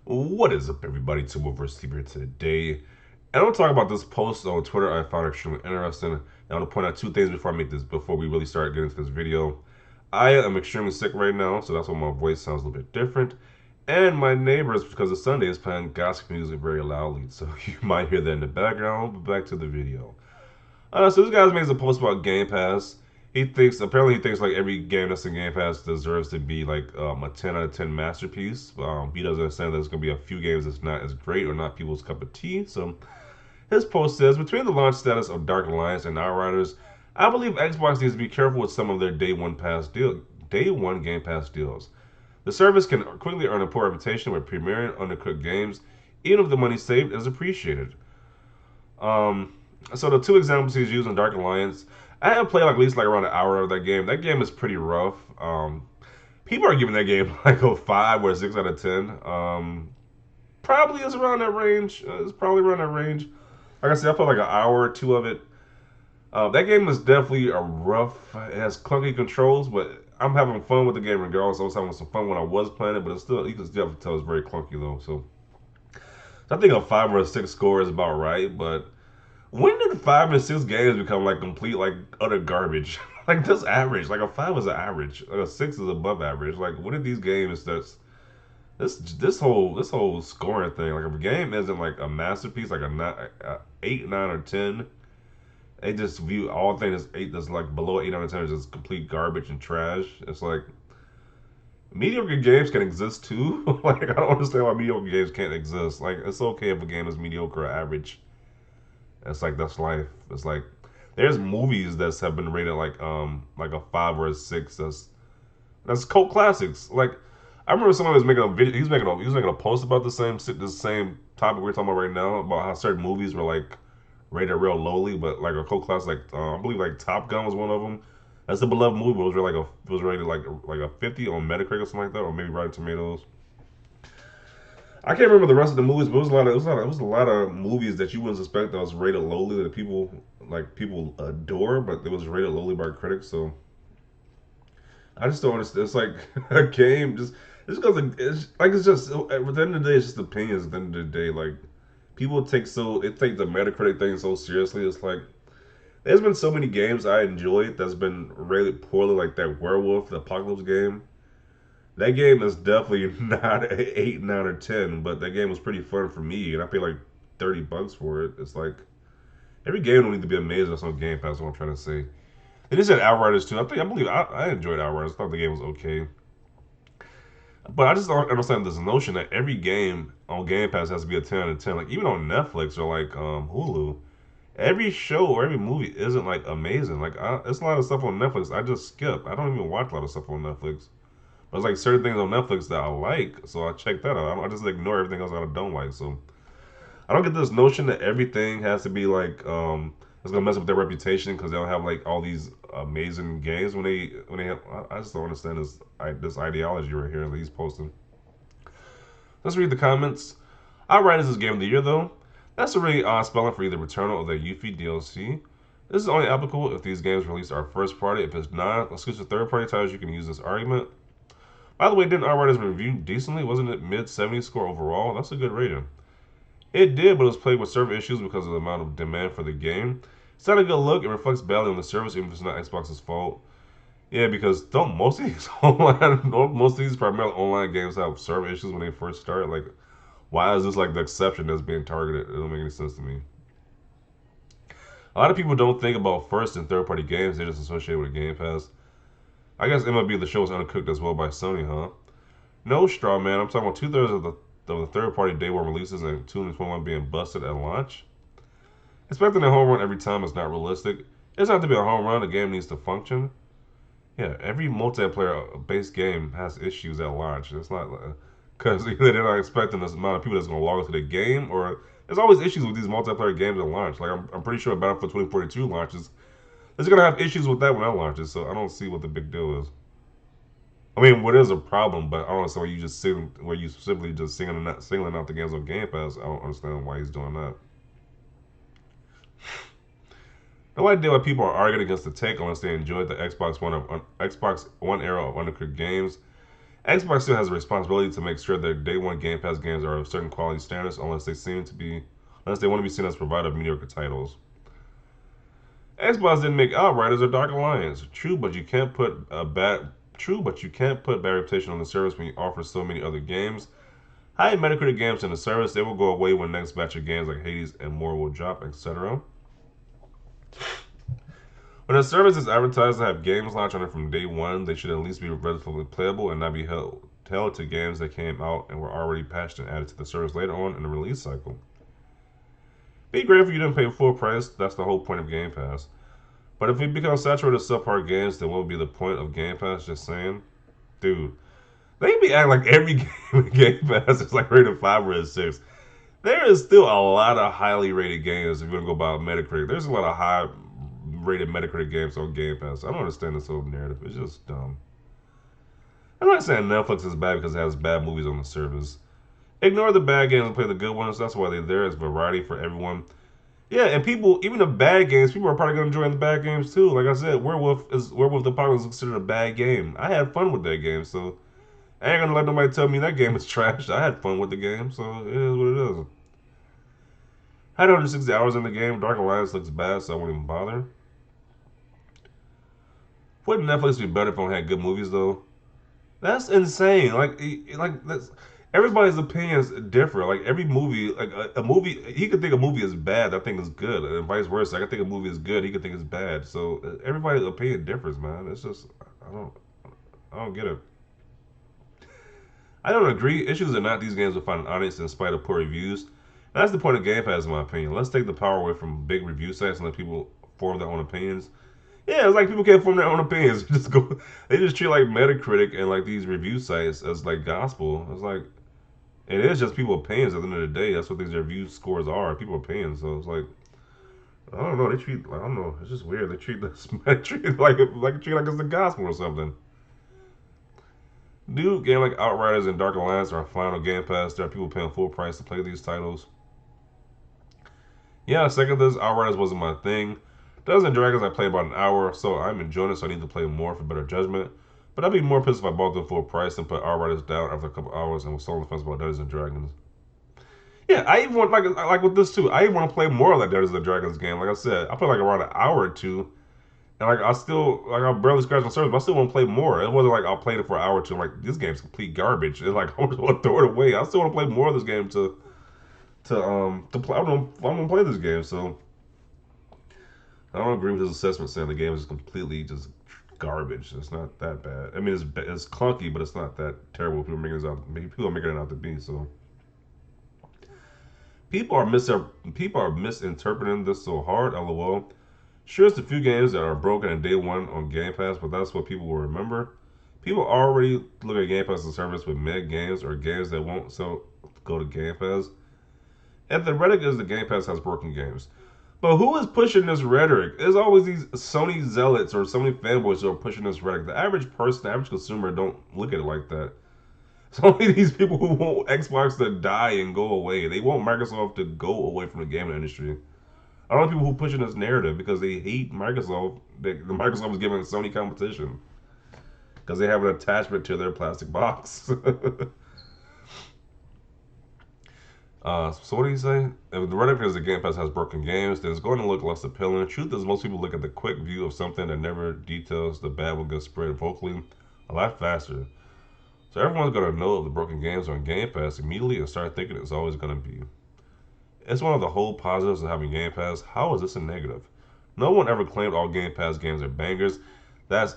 What is up, everybody? Tubo vs. Steve here today. And I want to talk about this post on Twitter I found extremely interesting. And I want to point out two things before we really start getting into this video. I am extremely sick right now, so that's why my voice sounds a little bit different. And my neighbors, because it's Sunday, is playing gospel music very loudly, so you might hear that in the background. But back to the video. So this guy makes a post about Game Pass. Apparently he thinks like every game that's in Game Pass deserves to be like a 10 out of 10 masterpiece. He doesn't understand that there's going to be a few games that's not as great or not people's cup of tea. So his post says, between the launch status of Dark Alliance and Outriders, I believe Xbox needs to be careful with some of their day one Game Pass deals. The service can quickly earn a poor reputation with premiering undercooked games, even if the money saved is appreciated. Um, so the two examples he's using Dark Alliance, I have played like at least like around an hour of that game. That game is pretty rough. People are giving that game like a 5 or 6 out of 10. Probably is around that range. It's probably around that range. Like I said, I played like an hour or two of it. That game is definitely a rough. It has clunky controls, but I'm having fun with the game regardless. I was having some fun when I was playing it, but it's still, you can definitely tell it's very clunky though. So I think a 5 or 6 score is about right, but when did 5 and 6 games become like complete like utter garbage? Like that's average. Like a 5 is an average. Like a 6 is above average. Like when did these games this whole scoring thing? Like if a game isn't like a masterpiece, like a 8, 9, or 10, they just view all things as 8 that's like below 8 out of 10 is just complete garbage and trash. It's like mediocre games can exist too. Like I don't understand why mediocre games can't exist. Like it's okay if a game is mediocre or average. It's like that's life. It's like there's movies that have been rated like a 5 or a 6. That's cult classics. Like I remember someone was making a video. He was making a post about the same topic we're talking about right now, about how certain movies were like rated real lowly, but like a cult classic, like I believe like Top Gun was one of them. That's the beloved movie. But it was rated like a 50 on Metacritic or something like that, or maybe Rotten Tomatoes. I can't remember the rest of the movies, but it was a lot of movies that you wouldn't suspect that was rated lowly that people adore, but it was rated lowly by critics. So I just don't understand. It's like a game just because it's just at the end of the day, it's just opinions. At the end of the day, like people take the Metacritic thing so seriously. It's like there's been so many games I enjoyed that's been rated poorly, like that Werewolf, the Apocalypse game. That game is definitely not an 8, 9, or 10, but that game was pretty fun for me, and I paid like $30 for it. It's like every game don't need to be amazing. That's on Game Pass. That's what I'm trying to say. They just said Outriders too. I enjoyed Outriders. I thought the game was okay, but I just don't understand this notion that every game on Game Pass has to be a 10 out of 10. Like even on Netflix or like Hulu, every show or every movie isn't like amazing. It's a lot of stuff on Netflix I just skip. I don't even watch a lot of stuff on Netflix. There's like certain things on Netflix that I like, so I check that out. I just ignore everything else that I don't like. So I don't get this notion that everything has to be like it's gonna mess up their reputation because they don't have like all these amazing games when they have. I just don't understand this ideology right here that he's posting. Let's read the comments. Outriders is game of the year though. That's a really odd spelling for either Returnal or the Yuffie DLC. This is only applicable if these games released are first party. If it's not exclusive third party titles, you can use this argument. By the way, didn't Outriders review decently? Wasn't it mid 70s score overall? That's a good rating. It did, but it was plagued with server issues because of the amount of demand for the game. It's not a good look. It reflects badly on the service, even if it's not Xbox's fault. Yeah, because don't most of these most of these primarily online games have server issues when they first start? Like, why is this like the exception that's being targeted? It don't make any sense to me. A lot of people don't think about first and third party games. They just associate with Game Pass. I guess MLB The Show is undercooked as well by Sony, huh? No, straw man. I'm talking about 2/3 of the third party day one releases and 221 being busted at launch. Expecting a home run every time is not realistic. It doesn't have to be a home run. The game needs to function. Yeah, every multiplayer based game has issues at launch. It's not because either they're not expecting this amount of people that's going to log into the game, or there's always issues with these multiplayer games at launch. Like I'm pretty sure Battlefield 2042 launches. It's going to have issues with that when that launches. So I don't see what the big deal is. I mean, what is a problem? But I don't understand where you simply just singling out the games on Game Pass. I don't understand why he's doing that. No idea why people are arguing against the take unless they enjoyed the Xbox One era of undercooked games. Xbox still has a responsibility to make sure that day one Game Pass games are of certain quality standards, unless they want to be seen as provider of mediocre titles. Xbox didn't make Outriders or Dark Alliance. True, but you can't put bad reputation on the service when you offer so many other games. High Metacritic games in the service, they will go away when next batch of games like Hades and more will drop, etc. When a service is advertised to have games launch on it from day one, they should at least be relatively playable and not be held to games that came out and were already patched and added to the service later on in the release cycle. Be grateful you didn't pay full price, that's the whole point of Game Pass. But if we become saturated with subpar games, then what would be the point of Game Pass? Just saying. Dude, they be acting like every game in Game Pass is like rated 5 or a 6. There is still a lot of highly rated games if you want to go by Metacritic. There's a lot of high rated Metacritic games on Game Pass. I don't understand this whole narrative. It's just dumb. I'm not saying Netflix is bad because it has bad movies on the service. Ignore the bad games and play the good ones. That's why they're there. It's variety for everyone. Yeah, and people, even the bad games, people are probably gonna enjoy the bad games too. Like I said, Werewolf the Apocalypse is considered a bad game. I had fun with that game, so I ain't gonna let nobody tell me that game is trash. I had fun with the game, so it is what it is. I had 160 hours in the game. Dark Alliance looks bad, so I won't even bother. Wouldn't Netflix be better if it had good movies though? That's insane. Like that's everybody's opinions differ. Like every movie, like a movie, he could think a movie is bad. I think it's good, and vice versa. I could think a movie is good. He could think it's bad. So everybody's opinion differs, man. It's just I don't I don't get it. I don't agree. Issues are not these games will find an audience in spite of poor reviews. And that's the point of Game Pass, in my opinion. Let's take the power away from big review sites and let people form their own opinions. Yeah, it's like people can't form their own opinions. They just treat like Metacritic and like these review sites as like gospel. It's like it is just people opinions at the end of the day. That's what these review scores are. People opinions. So it's like I don't know. They treat I don't know. It's just weird. They treat this treat it like it's the gospel or something. New game like Outriders and Dark Alliance are flying on Game Pass. There are people paying full price to play these titles. Yeah, second this, Outriders wasn't my thing. Dungeons and Dragons I played about an hour, so I'm enjoying it, so I need to play more for better judgment. But I'd be more pissed if I bought them full price and put Outriders down after a couple hours and was so on the fence about Dungeons and Dragons. Yeah, I even want like with this too. I even want to play more of that Dungeons and Dragons game. Like I said, I played like around an hour or two, and like I barely scratched the surface, but I still want to play more. It wasn't like I played it for an hour or two. I'm like this game's complete garbage. It's like I just want to throw it away. I still want to play more of this game to play. I'm gonna play this game, so I don't agree with his assessment saying the game is completely just garbage. It's not that bad. I mean, it's clunky, but it's not that terrible. People are making it out to be. So people are misinterpreting this so hard. LOL. Sure, it's a few games that are broken in day one on Game Pass, but that's what people will remember. People already look at Game Pass as a service with mid games or games that won't so go to Game Pass. And the rhetoric is the Game Pass has broken games. But who is pushing this rhetoric? There's always these Sony zealots or Sony fanboys who are pushing this rhetoric. The average person, the average consumer don't look at it like that. It's only these people who want Xbox to die and go away. They want Microsoft to go away from the gaming industry. I don't know people who pushing this narrative because they hate Microsoft. The Microsoft is giving Sony competition because they have an attachment to their plastic box. So what do you say? If the rhetoric is the Game Pass has broken games, then it's going to look less appealing. The truth is, most people look at the quick view of something that never details the bad will get spread vocally a lot faster. So everyone's going to know if the broken games are on Game Pass immediately and start thinking it's always going to be. It's one of the whole positives of having Game Pass. How is this a negative? No one ever claimed all Game Pass games are bangers. Do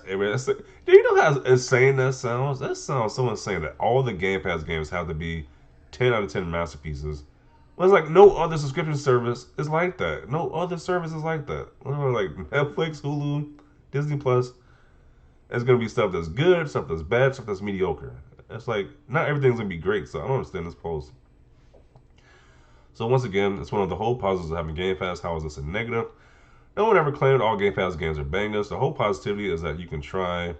you know how insane that sounds? That sounds so insane that all the Game Pass games have to be 10 out of 10 masterpieces. Well, it's like no other subscription service is like that. No other service is like that. Like Netflix, Hulu, Disney Plus. It's gonna be stuff that's good, stuff that's bad, stuff that's mediocre. It's like not everything's gonna be great. So I don't understand this post. So once again, it's one of the whole positives of having Game Pass. How is this a negative? No one ever claimed all Game Pass games are bangers. The whole positivity is that you can try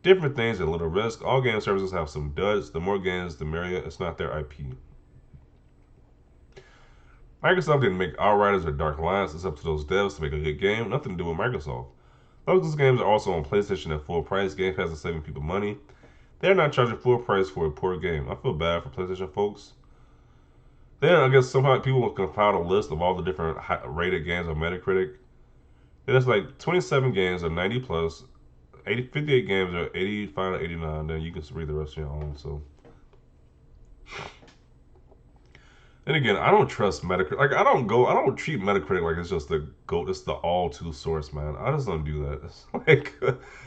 different things at little risk. All game services have some duds. The more games, the merrier. It's not their IP. Microsoft didn't make Outriders or Dark Alliance. It's up to those devs to make a good game. Nothing to do with Microsoft. Those games are also on PlayStation at full price. Game Pass is saving people money. They're not charging full price for a poor game. I feel bad for PlayStation folks. Then I guess somehow people will compile a list of all the different rated games on Metacritic. And it's like 27 games are 90 plus, 58 games are 85 to 89. Then you can read the rest on your own. So, and again, I don't trust Metacritic. Like I don't treat Metacritic like it's just the go. It's the all two source, man. I just don't do that. It's like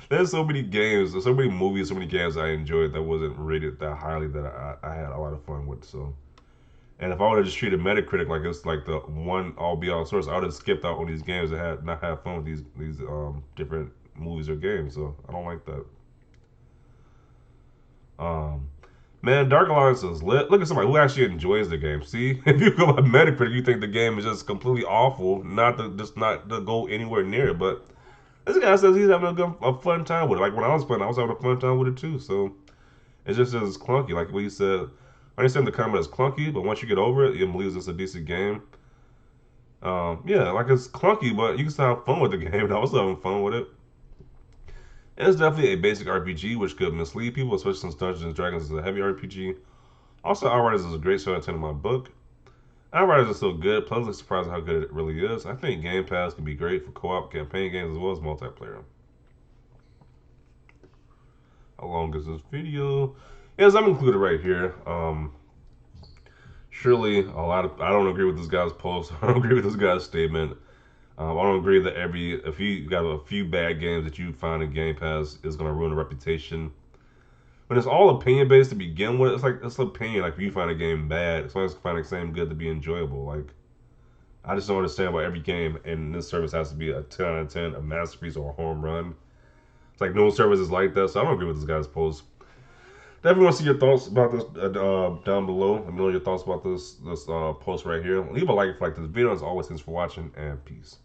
there's so many games, so many movies, so many games I enjoyed that wasn't rated that highly that I had a lot of fun with. So. And if I would have just treated Metacritic like it's like the one all be all source, I would have skipped out on these games and had not have fun with these different movies or games. So I don't like that. Um, man, Dark Alliance is lit. Look at somebody who actually enjoys the game. See, if you go by Metacritic, you think the game is just completely awful, not to go anywhere near it. But this guy says he's having a fun time with it. Like when I was playing, I was having a fun time with it too. So it's just as clunky. Like what you said, I understand the comment is clunky, but once you get over it, you believe it's a decent game. Yeah, like it's clunky, but you can still have fun with the game. And I was having fun with it. And it's definitely a basic RPG, which could mislead people, especially since Dungeons and Dragons is a heavy RPG. Also, Outriders is a great show I attended my book. Outriders is still good, pleasantly surprised at how good it really is. I think Game Pass can be great for co-op campaign games as well as multiplayer. How long is this video? Yes, I'm included right here. Surely a lot of I don't agree with this guy's post. I don't agree with this guy's statement. I don't agree that if you got a few bad games that you find in Game Pass is going to ruin a reputation. When it's all opinion based to begin with, it's like it's opinion. Like if you find a game bad, as long as you find the same good to be enjoyable. Like I just don't understand why every game in this service has to be a 10 out of 10, a masterpiece, or a home run. It's like no service is like that. So I don't agree with this guy's post. Definitely want to see your thoughts about this down below. Let me know your thoughts about this post right here. Leave a like if you like this video. As always, thanks for watching and peace.